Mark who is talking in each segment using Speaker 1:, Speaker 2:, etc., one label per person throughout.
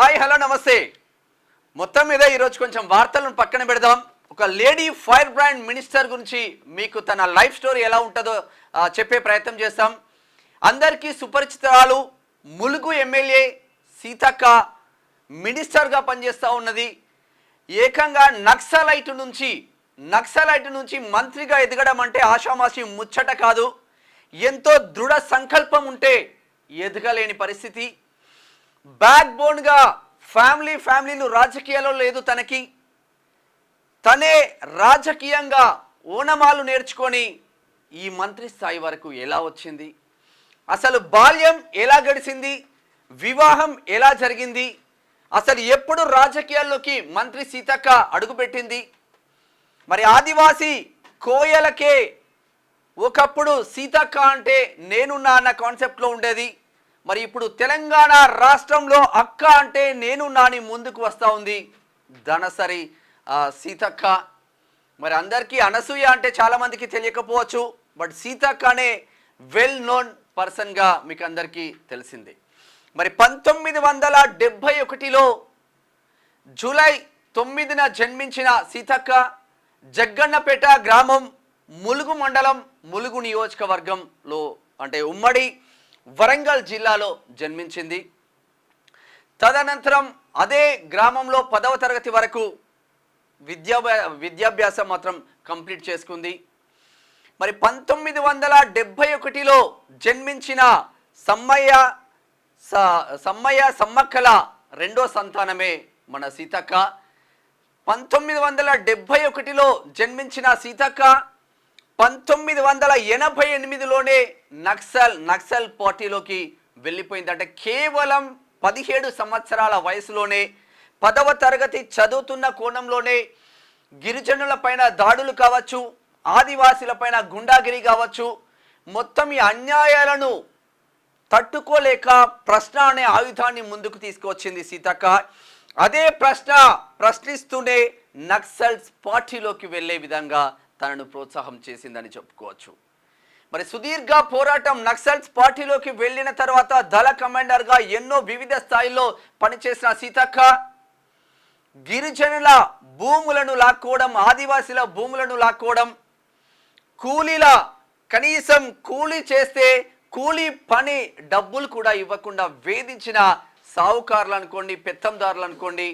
Speaker 1: Hi hello నమస్తే. మొత్తం మీద ఈరోజు కొంచెం వార్తలను పక్కన పెడదాం. ఒక లేడీ ఫైర్ బ్రాండ్ మినిస్టర్ గురించి మీకు తన లైఫ్ స్టోరీ ఎలా ఉంటుందో చెప్పే ప్రయత్నం చేస్తాం. అందరికీ సుపరిచితురాలు ములుగు ఎమ్మెల్యే సీతక్క మినిస్టర్గా పనిచేస్తూ ఉన్నది. ఏకంగా నక్సలైట్ నుంచి మంత్రిగా ఎదగడం అంటే ఆషామాషి ముచ్చట కాదు. ఎంతో దృఢ సంకల్పం ఉంటే ఎదగలేని పరిస్థితి. బ్యాక్ బోన్గా ఫ్యామిలీలు రాజకీయాల్లో లేదు తనకి. తనే రాజకీయంగా ఓనమాలు నేర్చుకొని ఈ మంత్రి స్థాయి వరకు ఎలా వచ్చింది, అసలు బాల్యం ఎలా గడిచింది, వివాహం ఎలా జరిగింది, అసలు ఎప్పుడు రాజకీయాల్లోకి మంత్రి సీతక్క అడుగుపెట్టింది. మరి ఆదివాసీ కోయలకే ఒకప్పుడు సీతక్క అంటే నేనున్నా అన్న కాన్సెప్ట్లో ఉండేది. మరి ఇప్పుడు తెలంగాణ రాష్ట్రంలో అక్క అంటే నేనున్నా అని ముందుకు వస్తూ ఉంది ధనసరి సీతక్క. మరి అందరికీ అనసూయ అంటే చాలామందికి తెలియకపోవచ్చు, బట్ సీతక్క అనే వెల్ నోన్ పర్సన్గా మీకు అందరికీ తెలిసింది. మరి 1971లో జూలై 9న జన్మించిన సీతక్క జగ్గన్నపేట గ్రామం, ములుగు మండలం, ములుగు నియోజకవర్గంలో అంటే ఉమ్మడి వరంగల్ జిల్లాలో జన్మించింది. తదనంతరం అదే గ్రామంలో 10వ తరగతి వరకు విద్యాభ్యాసం మాత్రం కంప్లీట్ చేసుకుంది. మరి 1971లో జన్మించిన సమ్మక్కల రెండో సంతానమే మన సీతక్క. 1971లో జన్మించిన సీతక్క 1988లోనే నక్సల్ పార్టీలోకి వెళ్ళిపోయింది. అంటే కేవలం 17 సంవత్సరాల వయసులోనే 10వ తరగతి చదువుతున్న కోణంలోనే గిరిజనుల పైన దాడులు కావచ్చు, ఆదివాసీల పైన గుండాగిరి కావచ్చు, మొత్తం ఈ అన్యాయాలను తట్టుకోలేక ప్రశ్న అనే ఆయుధాన్ని ముందుకు తీసుకువచ్చింది సీతక్క. అదే ప్రశ్నిస్తూనే నక్సల్స్ పార్టీలోకి వెళ్ళే విధంగా తనను ప్రోత్సాహం చేసిందని చెప్పుకోవచ్చు. మరి సుదీర్ఘ పోరాటం నక్సల్స్ పార్టీలోకి వెళ్ళిన తర్వాత దళ కమాండర్గా ఎన్నో వివిధ స్థాయిల్లో పనిచేసిన సీతక్క గిరిజనుల భూములను లాక్కోవడం, ఆదివాసీల భూములను లాక్కోవడం, కనీసం కూలీ చేస్తే కూలీ పని డబ్బులు కూడా ఇవ్వకుండా వేధించిన సావుకారులు అనుకోండి, పెత్తందారులు అనుకోండి,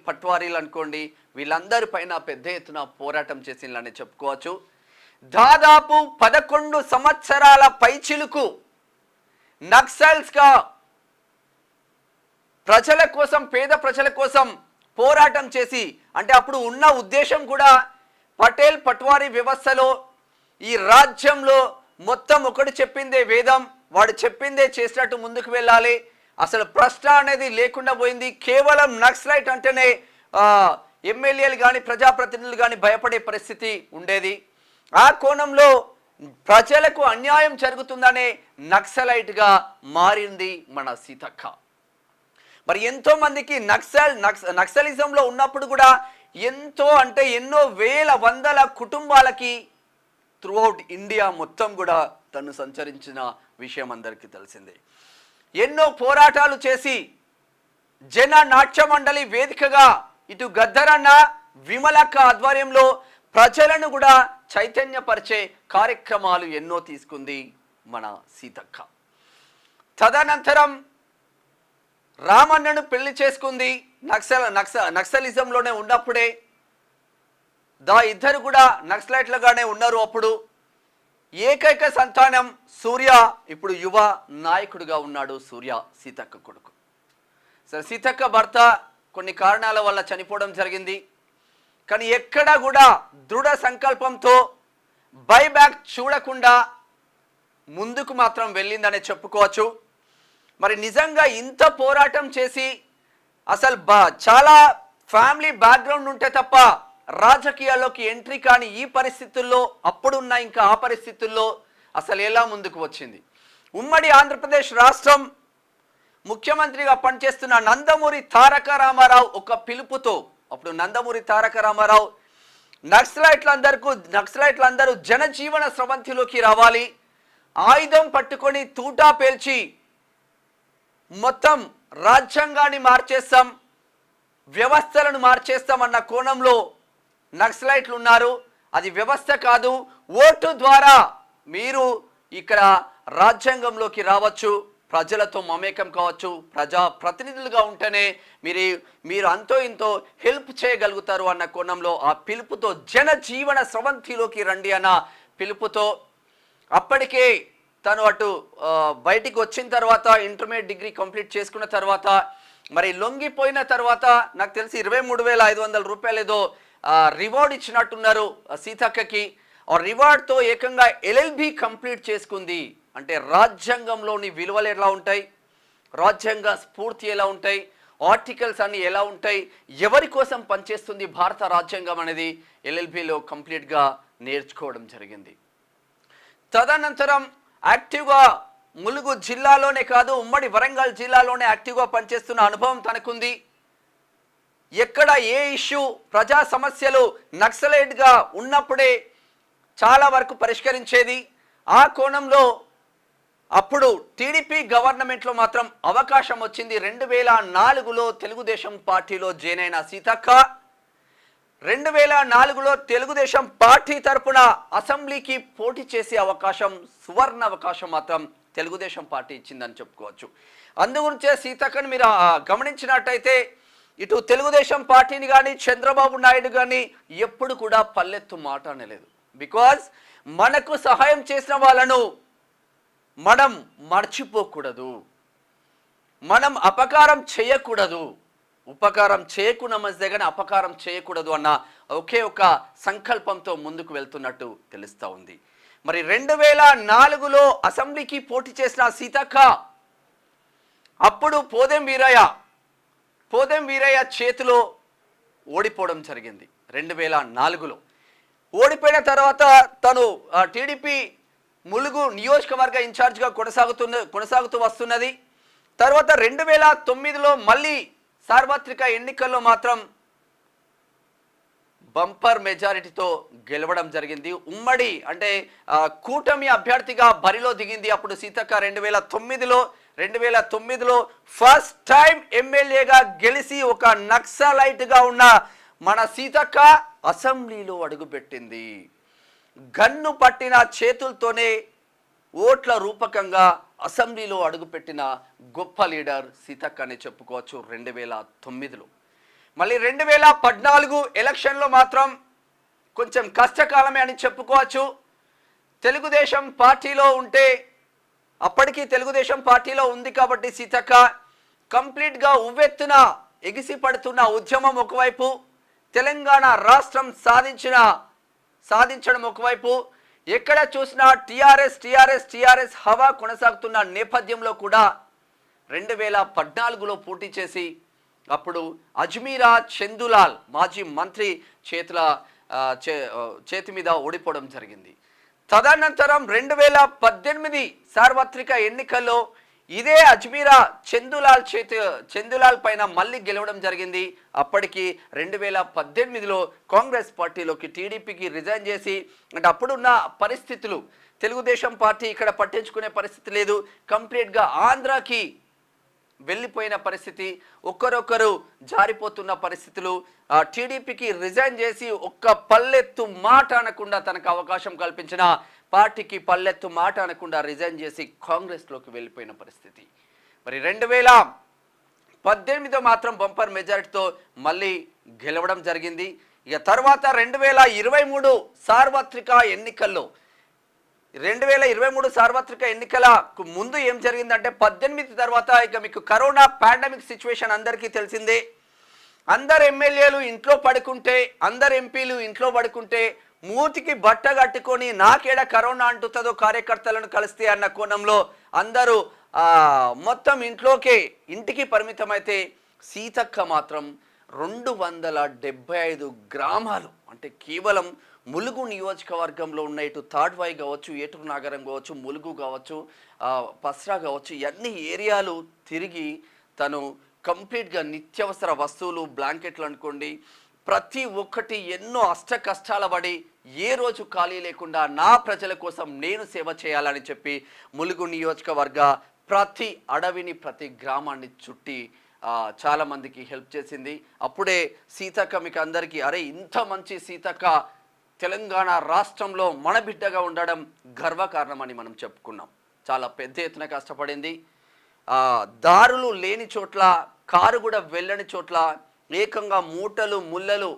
Speaker 1: పట్వారీలు అనుకోండి, వీళ్ళందరి పైన పెద్ద ఎత్తున పోరాటం చేసిందని చెప్పుకోవచ్చు. దాదాపు 11 సంవత్సరాల పైచిలుకు నక్సల్స్గా ప్రజల కోసం, పేద ప్రజల కోసం పోరాటం చేసి, అంటే అప్పుడు ఉన్న ఉద్దేశం కూడా పట్వారీ వ్యవస్థలో ఈ రాజ్యంలో మొత్తం ఒకటి చెప్పిందే వేదం, వాడు చెప్పిందే చేసినట్టు ముందుకు వెళ్ళాలి. అసలు ప్రశ్న అనేది లేకుండా పోయింది. కేవలం నక్సలైట్ అంటేనే ఎమ్మెల్యేలు కానీ ప్రజాప్రతినిధులు కానీ భయపడే పరిస్థితి ఉండేది. ఆ కోణంలో ప్రజలకు అన్యాయం జరుగుతుందనే నక్సలైట్గా మారింది మన సీతక్క. మరి ఎంతో మందికి నక్సలిజంలో ఉన్నప్పుడు కూడా ఎన్నో వేల వందల కుటుంబాలకి త్రూఅవుట్ ఇండియా మొత్తం కూడా తను సంచరించిన విషయం అందరికీ తెలిసిందే. ఎన్నో పోరాటాలు చేసి జన నాట్య మండలి వేదికగా ఇటు గద్దరన్న, విమలక్క ఆధ్వర్యంలో ప్రజలను కూడా చైతన్యపరిచే కార్యక్రమాలు ఎన్నో తీసుకుంది మన సీతక్క. తదనంతరం రామన్నను పెళ్లి చేసుకుంది. నక్సలిజంలోనే ఉన్నప్పుడే ఇద్దరు కూడా నక్సలైట్లుగానే ఉన్నారు. అప్పుడు ఏకైక సంతానం సూర్య, ఇప్పుడు యువ నాయకుడిగా ఉన్నాడు. సూర్య సీతక్క కొడుకు. సరే, సీతక్క భర్త కొన్ని కారణాల వల్ల చనిపోవడం జరిగింది. కానీ ఎక్కడా కూడా దృఢ సంకల్పంతో బైబ్యాక్ చూడకుండా ముందుకు మాత్రం వెళ్ళిందనే చెప్పుకోవచ్చు. మరి నిజంగా ఇంత పోరాటం చేసి అసలు చాలా ఫ్యామిలీ బ్యాక్గ్రౌండ్ ఉంటే తప్ప రాజకీయాల్లోకి ఎంట్రీ కాని ఈ పరిస్థితుల్లో, అప్పుడున్న ఇంకా ఆ పరిస్థితుల్లో అసలు ఎలా ముందుకు వచ్చింది? ఉమ్మడి ఆంధ్రప్రదేశ్ రాష్ట్రం ముఖ్యమంత్రిగా పనిచేస్తున్న నందమూరి తారక రామారావు ఒక పిలుపుతో, అప్పుడు నందమూరి తారక రామారావు నక్సలైట్లందరూ జనజీవన స్రవంతిలోకి రావాలి, ఆయుధం పట్టుకొని తూటా పేల్చి మొత్తం రాజ్యాంగాన్ని మార్చేస్తాం, వ్యవస్థలను మార్చేస్తాం అన్న కోణంలో నక్సలైట్లు ఉన్నారు. అది వ్యవస్థ కాదు, ఓటు ద్వారా మీరు ఇక్కడ రాజ్యాంగంలోకి రావచ్చు, ప్రజలతో మమేకం కావచ్చు, ప్రజా ప్రతినిధులుగా ఉంటేనే మీరు అంతో ఇంతో హెల్ప్ చేయగలుగుతారు అన్న కోణంలో ఆ పిలుపుతో జనజీవన స్రవంతిలోకి రండి అన్న పిలుపుతో అప్పటికే తను అటు బయటికి వచ్చిన తర్వాత ఇంటర్మీడియట్ డిగ్రీ కంప్లీట్ చేసుకున్న తర్వాత మరి లొంగిపోయిన తర్వాత నాకు తెలిసి 23,500 రూపాయలు ఏదో రివార్డ్ ఇచ్చినట్టున్నారు సీతక్కకి. ఆ రివార్డ్తో ఏకంగా ఎల్ఎల్బి కంప్లీట్ చేసుకుంది. అంటే రాజ్యాంగంలోని విలువలు ఎలా ఉంటాయి, రాజ్యాంగ స్ఫూర్తి ఎలా ఉంటాయి, ఆర్టికల్స్ అన్ని ఎలా ఉంటాయి, ఎవరి కోసం పనిచేస్తుంది భారత రాజ్యాంగం అనేది ఎల్ఎల్బిలో కంప్లీట్గా నేర్చుకోవడం జరిగింది. తదనంతరం యాక్టివ్గా ములుగు జిల్లాలోనే కాదు ఉమ్మడి వరంగల్ జిల్లాలోనే యాక్టివ్గా పనిచేస్తున్న అనుభవం తనకుంది. ఎక్కడ ఏ ఇష్యూ ప్రజా సమస్యలు నక్సలైట్గా ఉన్నప్పుడే చాలా వరకు పరిష్కరించేది. ఆ కోణంలో అప్పుడు టీడీపీ గవర్నమెంట్లో మాత్రం అవకాశం వచ్చింది. 2004లో తెలుగుదేశం పార్టీలో జాయిన్ అయిన సీతక్క 2004లో తెలుగుదేశం పార్టీ తరపున అసెంబ్లీకి పోటీ చేసే అవకాశం, సువర్ణ అవకాశం మాత్రం తెలుగుదేశం పార్టీ ఇచ్చిందని చెప్పుకోవచ్చు. అందుగురించే సీతక్కని మీరు గమనించినట్టయితే ఇటు తెలుగుదేశం పార్టీని కానీ చంద్రబాబు నాయుడు కానీ ఎప్పుడు కూడా పల్లెత్తు మాట అనలేదు. బికాజ్ మనకు సహాయం చేసిన వాళ్ళను మనం మర్చిపోకూడదు, మనం అపకారం చేయకూడదు, ఉపకారం చేయకుండా మంచిదే కానీ అపకారం చేయకూడదు అన్న ఒకే ఒక సంకల్పంతో ముందుకు వెళ్తున్నట్టు తెలుస్తూ ఉంది. మరి 2004లో అసెంబ్లీకి పోటీ చేసిన సీతక్క అప్పుడు పోదెం వీరయ్య చేతిలో ఓడిపోవడం జరిగింది. 2004లో ఓడిపోయిన తర్వాత తను టీడీపీ ములుగు నియోజకవర్గ ఇన్ఛార్జ్గా కొనసాగుతూ వస్తున్నది. తర్వాత 2009లో మళ్ళీ సార్వత్రిక ఎన్నికల్లో మాత్రం బంపర్ మెజారిటీతో గెలవడం జరిగింది. ఉమ్మడి అంటే కూటమి అభ్యర్థిగా బరిలో దిగింది అప్పుడు సీతక్క 2009లో ఫస్ట్ టైం ఎమ్మెల్యేగా గెలిచి ఒక నక్సలైట్గా ఉన్న మన సీతక్క అసెంబ్లీలో అడుగుపెట్టింది. గన్ను పట్టిన చేతులతోనే ఓట్ల రూపకంగా అసెంబ్లీలో అడుగుపెట్టిన గొప్ప లీడర్ సీతక్క అని చెప్పుకోవచ్చు 2009లో. మళ్ళీ 2014 ఎలక్షన్లో మాత్రం కొంచెం కష్టకాలమే అని చెప్పుకోవచ్చు. తెలుగుదేశం పార్టీలో ఉంటే అప్పటికి తెలుగుదేశం పార్టీలో ఉంది కాబట్టి సీతక్క కంప్లీట్గా ఉవ్వెత్తున ఎగిసి పడుతున్న ఉద్యమం ఒకవైపు, తెలంగాణ రాష్ట్రం సాధించడం ఒకవైపు, ఎక్కడ చూసినా టీఆర్ఎస్ హవా కొనసాగుతున్న నేపథ్యంలో కూడా 2014లో పోటీ చేసి అప్పుడు అజ్మీరా చందులాల్ మాజీ మంత్రి చేతి మీద ఓడిపోవడం జరిగింది. తదనంతరం 2018 సార్వత్రిక ఎన్నికల్లో ఇదే అజ్మీరా చందులాల్ పైన మళ్ళీ గెలవడం జరిగింది. అప్పటికి 2018లో కాంగ్రెస్ పార్టీలోకి టీడీపీకి రిజైన్ చేసి, అంటే అప్పుడున్న పరిస్థితులు తెలుగుదేశం పార్టీ ఇక్కడ పట్టించుకునే పరిస్థితి లేదు, కంప్లీట్గా ఆంధ్రాకి వెళ్ళిపోయిన పరిస్థితి, ఒక్కరొక్కరు జారిపోతున్న పరిస్థితులు. టీడీపీకి రిజైన్ చేసి ఒక్క పల్లెత్తు మాట అనకుండా తనకు అవకాశం కల్పించిన పార్టీకి పల్లెత్తు మాట అనకుండా రిజైన్ చేసి కాంగ్రెస్లోకి వెళ్ళిపోయిన పరిస్థితి. మరి 2018 మాత్రం బంపర్ మెజారిటీతో మళ్ళీ గెలవడం జరిగింది. ఇక తర్వాత 2023 సార్వత్రిక ఎన్నికల్లో 2023 సార్వత్రిక ఎన్నికలకు ముందు ఏం జరిగిందంటే 18 తర్వాత ఇక మీకు కరోనా పాండమిక్ సిచ్యువేషన్ అందరికీ తెలిసిందే. అందరు ఎమ్మెల్యేలు ఇంట్లో పడుకుంటే, అందరు ఎంపీలు ఇంట్లో పడుకుంటే, మూతికి బట్ట కట్టుకొని నాకేడ కరోనా అంటుతుందో కార్యకర్తలను కలిస్తే అన్న కోణంలో అందరూ మొత్తం ఇంటికి పరిమితమైతే సీతక్క మాత్రం 275 గ్రామాలు, అంటే కేవలం ములుగు నియోజకవర్గంలో ఉన్న ఇటు తాడ్వాయి కావచ్చు, ఏటూరు నాగరం కావచ్చు, ములుగు కావచ్చు, పస్రా కావచ్చు, ఇవన్నీ ఏరియాలు తిరిగి తను కంప్లీట్గా నిత్యావసర వస్తువులు, బ్లాంకెట్లు అనుకోండి, ప్రతి ఒక్కటి ఎన్నో అష్ట కష్టాల పడి ఏ రోజు ఖాళీ లేకుండా నా ప్రజల కోసం నేను సేవ చేయాలని చెప్పి ములుగు నియోజకవర్గ ప్రతి అడవిని ప్రతి గ్రామాన్ని చుట్టి చాలామందికి హెల్ప్ చేసింది. అప్పుడే సీతక్క మీకు అందరికీ అరే ఇంత మంచి సీతక్క తెలంగాణ రాష్ట్రంలో మన బిడ్డగా ఉండడం గర్వకారణమని మనం చెప్పుకున్నాం. చాలా పెద్ద ఎత్తున కష్టపడింది. దారులు లేని చోట్ల, కారు కూడా వెళ్ళని చోట్ల ఏకంగా మూటలు ముళ్ళలు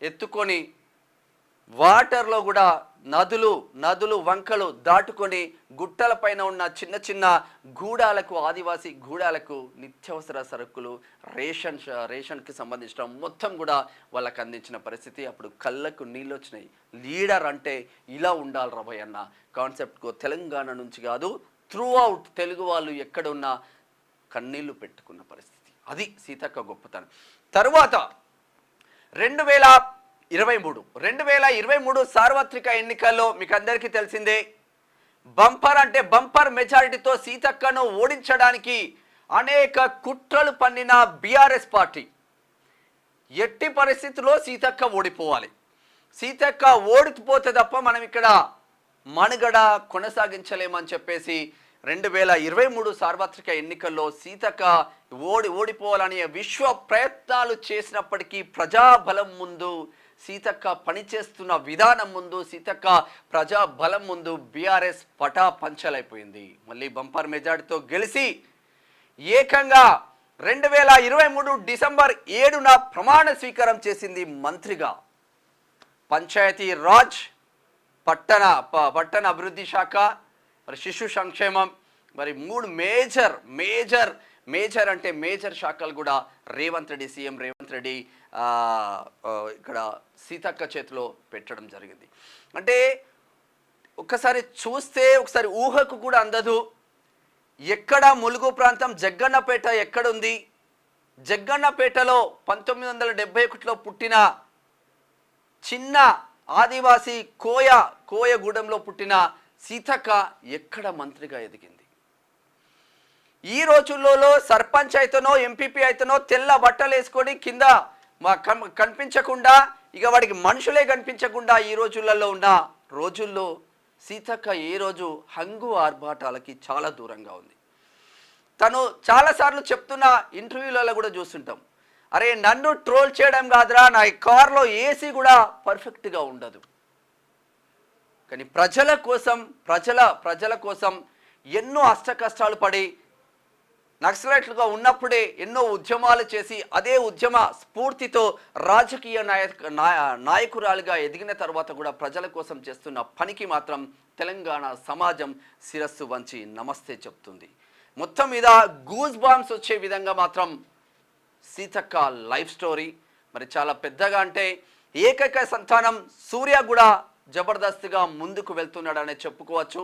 Speaker 1: ఎత్తుకొని వాటర్లో కూడా నదులు వంకలు దాటుకొని గుట్టల పైన ఉన్న చిన్న చిన్న గూడాలకు, ఆదివాసీ గూడాలకు నిత్యావసర సరుకులు, రేషన్కి సంబంధించిన మొత్తం కూడా వాళ్ళకి అందించిన పరిస్థితి. అప్పుడు కళ్ళకు నీళ్ళు వచ్చినాయి. లీడర్ అంటే ఇలా ఉండాలి రాబోయ్ అన్న కాన్సెప్ట్కు తెలంగాణ నుంచి కాదు, త్రూ అవుట్ తెలుగు వాళ్ళు ఎక్కడున్నా కన్నీళ్లు పెట్టుకున్న పరిస్థితి. అది సీతక్క గొప్పతనం. తరువాత 2023 సార్వత్రిక ఎన్నికల్లో మీకు అందరికీ తెలిసిందే, బంపర్ అంటే బంపర్ మెజారిటీతో సీతక్కను ఓడించడానికి అనేక కుట్రలు పన్నిన బీఆర్ఎస్ పార్టీ ఎట్టి పరిస్థితుల్లో సీతక్క ఓడిపోవాలి, సీతక్క ఓడిపోతే తప్ప మనం ఇక్కడ మనుగడ కొనసాగించలేమని చెప్పేసి 2023 సార్వత్రిక ఎన్నికల్లో సీతక్క ఓడిపోవాలని విశ్వ ప్రయత్నాలు చేసినప్పటికీ ప్రజాబలం ముందు, సీతక్క పనిచేస్తున్న విధానం ముందు, సీతక్క ప్రజాబలం ముందు బీఆర్ఎస్ పటాపంచలైపోయింది. మళ్ళీ బంపర్ మెజార్టీతో గెలిచి ఏకంగా 2023 డిసెంబర్ 7న ప్రమాణ స్వీకారం చేసింది మంత్రిగా. పంచాయతీ రాజ్, పట్టణ అభివృద్ధి శాఖ, మరి శిశు సంక్షేమం, మరి 3 మేజర్ అంటే మేజర్ శాఖలు కూడా సీఎం రేవంత్ రెడ్డి ఇక్కడ సీతక్క చేతిలో పెట్టడం జరిగింది. అంటే ఒకసారి చూస్తే ఒకసారి ఊహకు కూడా అందదు. ఎక్కడ ములుగు ప్రాంతం జగ్గన్నపేట ఎక్కడుంది? జగ్గన్నపేటలో 1971లో పుట్టిన చిన్న ఆదివాసీ కోయగూడెంలో పుట్టిన సీతక్క ఎక్కడ మంత్రిగా ఎదిగింది? ఈ రోజుల్లో సర్పంచ్ అయితేనో ఎంపీపీ అయితేనో తెల్ల బట్టలు వేసుకొని కింద కనిపించకుండా, ఇక వాడికి మనుషులే కనిపించకుండా ఈ రోజుల్లో సీతక్క ఏ రోజు హంగు ఆర్భాటాలకి చాలా దూరంగా ఉంది. తను చాలాసార్లు చెప్తున్న ఇంటర్వ్యూలలో కూడా చూస్తుంటాం, అరే నన్ను ట్రోల్ చేయడం కాదురా, నా కార్లో ఏసీ కూడా పర్ఫెక్ట్గా ఉండదు, కానీ ప్రజల కోసం ఎన్నో అష్టకష్టాలు పడి నక్సలైట్లుగా ఉన్నప్పుడే ఎన్నో ఉద్యమాలు చేసి అదే ఉద్యమ స్ఫూర్తితో రాజకీయ నాయకురాలుగా ఎదిగిన తర్వాత కూడా ప్రజల కోసం చేస్తున్న పనికి మాత్రం తెలంగాణ సమాజం శిరస్సు వంచి నమస్తే చెప్తుంది. మొత్తం మీద గూస్ బాంబ్స్ వచ్చే విధంగా మాత్రం సీతక్క లైఫ్ స్టోరీ మరి చాలా పెద్దగా. అంటే ఏకైక సంతానం సూర్య కూడా జబర్దస్త్గా ముందుకు వెళ్తున్నాడనే చెప్పుకోవచ్చు.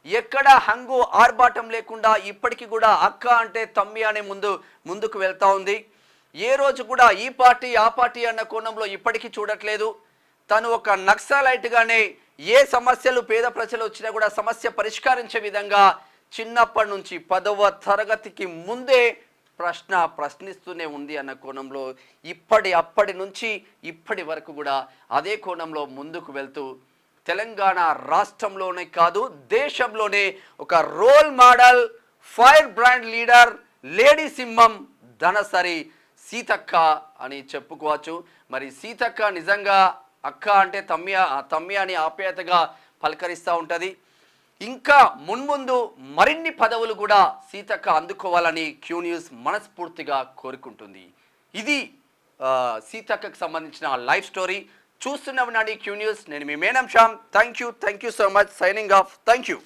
Speaker 1: ఎక్కడ హంగు ఆర్భాటం లేకుండా ఇప్పటికీ కూడా అక్క అంటే తమ్మి అనే ముందుకు వెళ్తా ఉంది. ఏ రోజు కూడా ఈ పార్టీ ఆ పార్టీ అన్న కోణంలో ఇప్పటికీ చూడట్లేదు. తను ఒక నక్సలైట్గానే ఏ సమస్యలు పేద ప్రజలు వచ్చినా కూడా సమస్య పరిష్కరించే విధంగా చిన్నప్పటి నుంచి 10వ తరగతికి ముందే ప్రశ్నిస్తూనే ఉంది అన్న కోణంలో అప్పటి నుంచి ఇప్పటి వరకు కూడా అదే కోణంలో ముందుకు వెళ్తూ తెలంగాణ రాష్ట్రంలోనే కాదు దేశంలోనే ఒక role model fire brand leader lady సింహం ధనసరి సీతక్క అని చెప్పుకోవచ్చు. మరి సీతక్క నిజంగా అక్క అంటే తమ్మి అని ఆప్యాయతగా పలకరిస్తూ ఉంటుంది. ఇంకా మున్ముందు మరిన్ని పదవులు కూడా సీతక్క అందుకోవాలని క్యూ న్యూస్ మనస్ఫూర్తిగా కోరుకుంటుంది. ఇది సీతక్కకు సంబంధించిన లైఫ్ స్టోరీ. చూస్తున్నాం నాడి క్యూ న్యూస్. నేను మీ మేనం Shyam. Thank you so much. Signing off. Thank you.